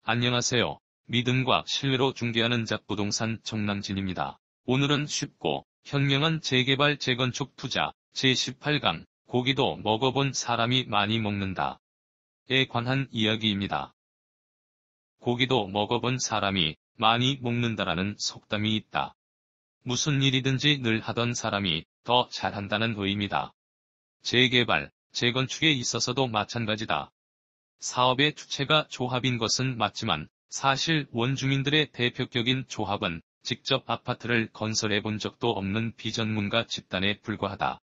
안녕하세요. 믿음과 신뢰로 중개하는 잡부동산 정남진입니다. 오늘은 쉽고 현명한 재개발 재건축 투자 제18강 고기도 먹어본 사람이 많이 먹는다에 관한 이야기입니다. 고기도 먹어본 사람이 많이 먹는다라는 속담이 있다. 무슨 일이든지 늘 하던 사람이 더 잘한다는 의미다. 재개발, 재건축에 있어서도 마찬가지다. 사업의 주체가 조합인 것은 맞지만 사실 원주민들의 대표격인 조합은 직접 아파트를 건설해 본 적도 없는 비전문가 집단에 불과하다.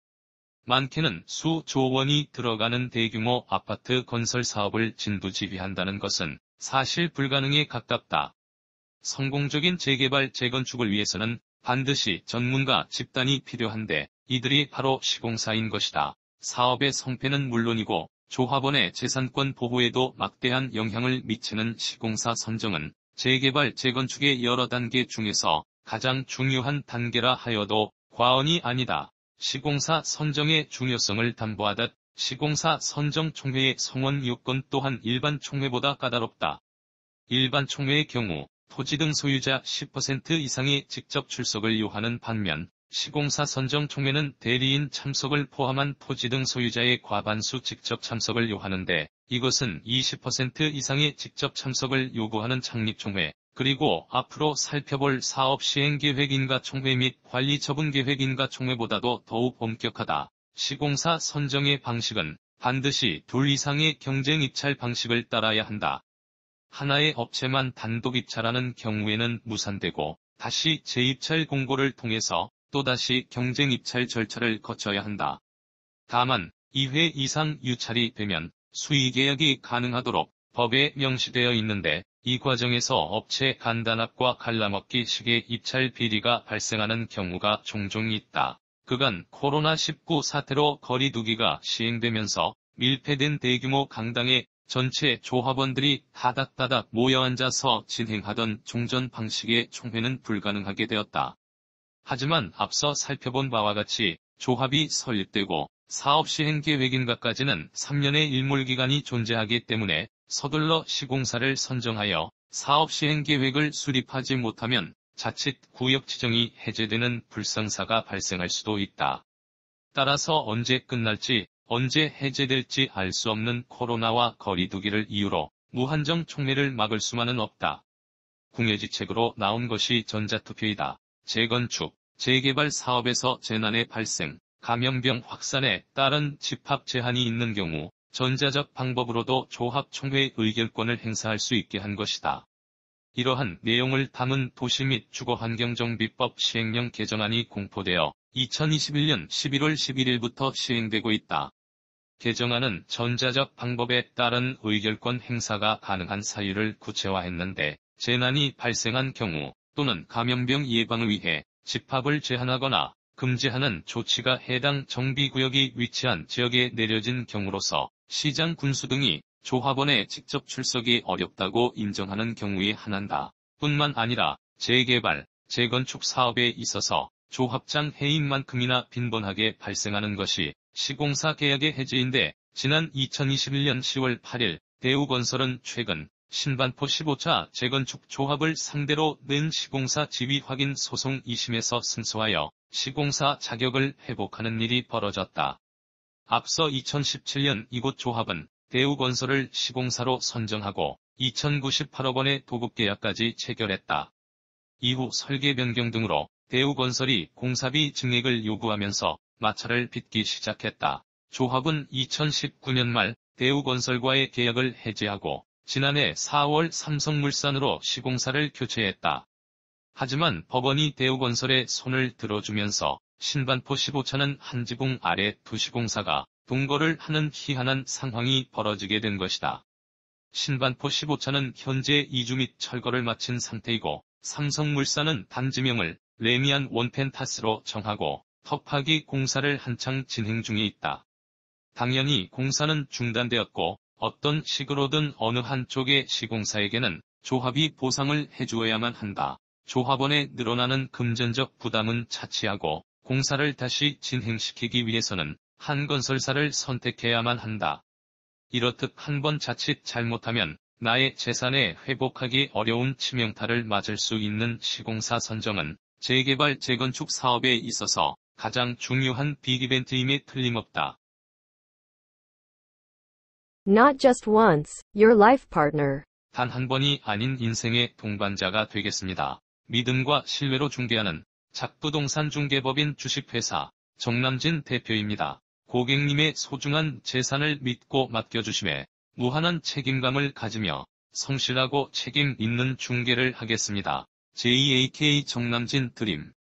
많게는 수조 원이 들어가는 대규모 아파트 건설 사업을 진두지휘한다는 것은 사실 불가능에 가깝다. 성공적인 재개발 재건축을 위해서는 반드시 전문가 집단이 필요한데 이들이 바로 시공사인 것이다. 사업의 성패는 물론이고 조합원의 재산권 보호에도 막대한 영향을 미치는 시공사 선정은 재개발 재건축의 여러 단계 중에서 가장 중요한 단계라 하여도 과언이 아니다. 시공사 선정의 중요성을 담보하듯 시공사 선정 총회의 성원 요건 또한 일반 총회보다 까다롭다. 일반 총회의 경우 토지 등 소유자 10% 이상의 직접 출석을 요하는 반면 시공사 선정 총회는 대리인 참석을 포함한 토지 등 소유자의 과반수 직접 참석을 요하는데 이것은 20% 이상의 직접 참석을 요구하는 창립총회, 그리고 앞으로 살펴볼 사업 시행계획인가 총회 및 관리처분계획인가 총회보다도 더욱 엄격하다. 시공사 선정의 방식은 반드시 둘 이상의 경쟁 입찰 방식을 따라야 한다. 하나의 업체만 단독 입찰하는 경우에는 무산되고 다시 재입찰 공고를 통해서 또다시 경쟁 입찰 절차를 거쳐야 한다. 다만 2회 이상 유찰이 되면 수의계약이 가능하도록 법에 명시되어 있는데 이 과정에서 업체 간 단합과 갈라먹기 식의 입찰 비리가 발생하는 경우가 종종 있다. 그간 코로나19 사태로 거리두기가 시행되면서 밀폐된 대규모 강당에 전체 조합원들이 다닥다닥 모여 앉아서 진행하던 종전 방식의 총회는 불가능하게 되었다. 하지만 앞서 살펴본 바와 같이 조합이 설립되고 사업 시행 계획인가까지는 3년의 일몰기간이 존재하기 때문에 서둘러 시공사를 선정하여 사업 시행 계획을 수립하지 못하면 자칫 구역 지정이 해제되는 불상사가 발생할 수도 있다. 따라서 언제 끝날지 언제 해제될지 알 수 없는 코로나와 거리두기를 이유로 무한정 총회를 막을 수만은 없다. 궁예지책으로 나온 것이 전자투표이다. 재건축, 재개발 사업에서 재난의 발생, 감염병 확산에 따른 집합 제한이 있는 경우 전자적 방법으로도 조합총회 의결권을 행사할 수 있게 한 것이다. 이러한 내용을 담은 도시 및 주거환경정비법 시행령 개정안이 공포되어 2021년 11월 11일부터 시행되고 있다. 개정안은 전자적 방법에 따른 의결권 행사가 가능한 사유를 구체화했는데 재난이 발생한 경우 또는 감염병 예방을 위해 집합을 제한하거나 금지하는 조치가 해당 정비구역이 위치한 지역에 내려진 경우로서 시장 군수 등이 조합원의 직접 출석이 어렵다고 인정하는 경우에 한한다. 뿐만 아니라 재개발, 재건축 사업에 있어서 조합장 해임만큼이나 빈번하게 발생하는 것이 시공사 계약의 해지인데 지난 2021년 10월 8일 대우건설은 최근 신반포 15차 재건축 조합을 상대로 낸 시공사 지위 확인 소송 2심에서 승소하여 시공사 자격을 회복하는 일이 벌어졌다. 앞서 2017년 이곳 조합은 대우건설을 시공사로 선정하고 2,098억 원의 도급계약까지 체결했다. 이후 설계 변경 등으로 대우건설이 공사비 증액을 요구하면서 마찰을 빚기 시작했다. 조합은 2019년 말 대우건설과의 계약을 해지하고 지난해 4월 삼성물산으로 시공사를 교체했다. 하지만 법원이 대우건설에 손을 들어주면서 신반포 15차는 한 지붕 아래 두 시공사가 동거를 하는 희한한 상황이 벌어지게 된 것이다. 신반포 15차는 현재 이주 및 철거를 마친 상태이고 삼성물산은 단지명을 레미안 원펜타스로 정하고 터파기 공사를 한창 진행 중에 있다. 당연히 공사는 중단되었고 어떤 식으로든 어느 한쪽의 시공사에게는 조합이 보상을 해주어야만 한다. 조합원의 늘어나는 금전적 부담은 차치하고 공사를 다시 진행시키기 위해서는 한 건설사를 선택해야만 한다. 이렇듯 한 번 자칫 잘못하면 나의 재산에 회복하기 어려운 치명타를 맞을 수 있는 시공사 선정은 재개발 재건축 사업에 있어서 가장 중요한 빅이벤트임에 틀림없다. Not just once, your life partner. 단 한 번이 아닌 인생의 동반자가 되겠습니다. 믿음과 신뢰로 중개하는 작부동산 중개법인 주식회사 정남진 대표입니다. 고객님의 소중한 재산을 믿고 맡겨주심에 무한한 책임감을 가지며 성실하고 책임 있는 중개를 하겠습니다. JAK 정남진 드림